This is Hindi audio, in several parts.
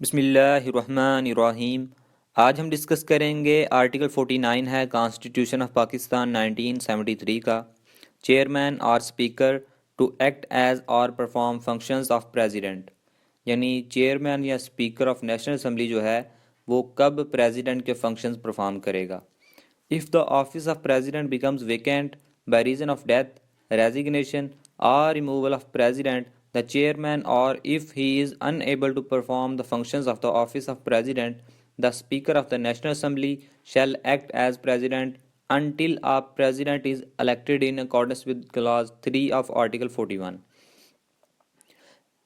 बिस्मिल्लाहिर्रहमानिर्रहीम। आज हम डिस्कस करेंगे आर्टिकल 49 है कॉन्स्टिट्यूशन ऑफ पाकिस्तान 1973 का। चेयरमैन और स्पीकर टू एक्ट एज और परफॉर्म फंक्शंस ऑफ प्रेसिडेंट, यानी चेयरमैन या स्पीकर ऑफ नेशनल असम्बली जो है वो कब प्रेसिडेंट के फंक्शंस परफॉर्म करेगा। If the office of president becomes vacant by reason of death, resignation or removal of president, the chairman, or if he is unable to perform the functions of the office of president, the speaker of the national assembly shall act as president until a president is elected in accordance with clause 3 of article 41।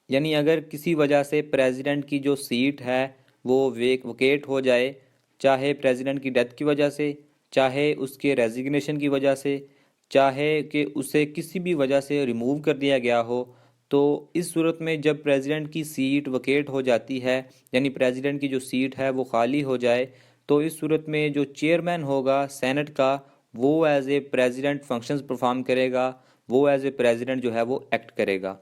यानी अगर किसी वजह से प्रेसिडेंट की जो सीट है वो वकेट हो जाए, चाहे प्रेसिडेंट की डेथ की वजह से, चाहे उसके रेजिग्नेशन की वजह से, चाहे कि उसे किसी भी वजह से रिमूव कर दिया गया हो, तो इस सूरत में जब प्रेसिडेंट की सीट वकेट हो जाती है, यानी प्रेसिडेंट की जो सीट है वो खाली हो जाए, तो इस सूरत में जो चेयरमैन होगा सेनेट का वो as a president functions perform करेगा, वो एज ए प्रेसिडेंट जो है वो एक्ट करेगा।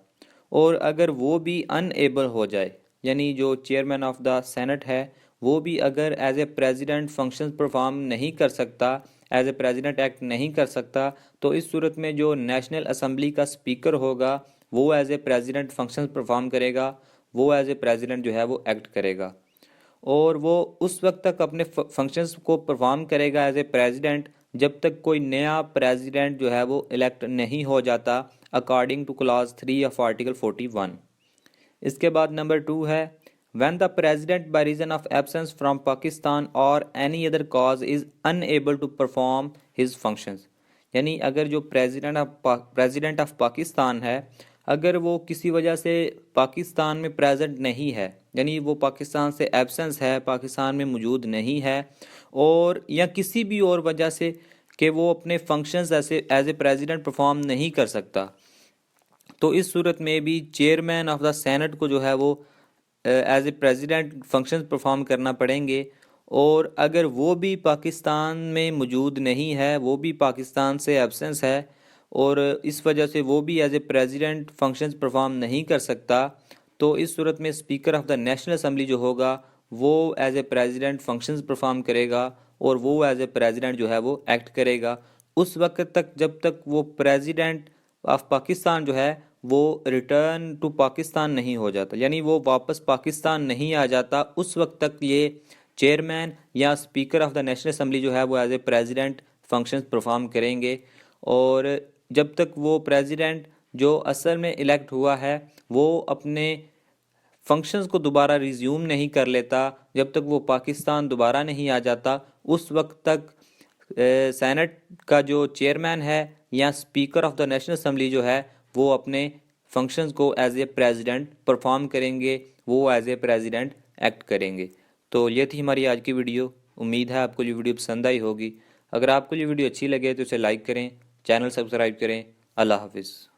और अगर वो भी अनएबल हो जाए, यानी जो चेयरमैन ऑफ द सेनेट है वो भी अगर as a president functions perform नहीं कर सकता, एज ए प्रेसिडेंट एक्ट नहीं कर सकता, तो इस सूरत में जो नेशनल असम्बली का स्पीकर होगा वो as a president functions perform करेगा, वो एज ए प्रेसिडेंट जो है वो एक्ट करेगा। और वो उस वक्त तक अपने फंक्शंस को परफॉर्म करेगा एज ए प्रेसिडेंट जब तक कोई नया प्रेसिडेंट जो है वो इलेक्ट नहीं हो जाता, according to clause 3 of article 41। इसके बाद नंबर 2 है when the president by reason of absence from Pakistan और any other cause is unable to perform his functions, यानी अगर जो प्रेसिडेंट ऑफ पाकिस्तान है अगर वो किसी वजह से पाकिस्तान में प्रेजेंट नहीं है, यानी वो पाकिस्तान से एब्सेंस है, पाकिस्तान में मौजूद नहीं है, और या किसी भी और वजह से कि वो अपने फंक्शंस ऐसे एज ए प्रेसिडेंट परफॉर्म नहीं कर सकता, तो इस सूरत में भी चेयरमैन ऑफ द सेनेट को जो है वो as a president functions perform करना पड़ेंगे। और अगर वो भी पाकिस्तान में मौजूद नहीं है, वो भी पाकिस्तान से एब्सेंस है और इस वजह से वो भी as a president functions perform नहीं कर सकता, तो इस सूरत में speaker of the national assembly जो होगा वो as a president functions perform करेगा और वो एज ए प्रेसिडेंट जो है वो एक्ट करेगा उस वक्त तक जब तक वो प्रेसिडेंट ऑफ पाकिस्तान जो है वो रिटर्न टू पाकिस्तान नहीं हो जाता, यानी वो वापस पाकिस्तान नहीं आ जाता। उस वक्त तक ये चेयरमैन या speaker of the national assembly जो है वो as a president functions perform करेंगे। और जब तक वो प्रेसिडेंट जो असल में इलेक्ट हुआ है वो अपने फंक्शंस को दोबारा रिज्यूम नहीं कर लेता, जब तक वो पाकिस्तान दोबारा नहीं आ जाता, उस वक्त तक सेनेट का जो चेयरमैन है या speaker of the national assembly जो है वो अपने फंक्शंस को एज ए प्रेसिडेंट परफॉर्म करेंगे, वो एज ए प्रेसिडेंट एक्ट करेंगे। तो ये थी हमारी आज की वीडियो। उम्मीद है आपको ये वीडियो पसंद आई होगी। अगर आपको ये वीडियो अच्छी लगे तो इसे लाइक करें, चैनल सब्सक्राइब करें। अल्लाह हाफिज़।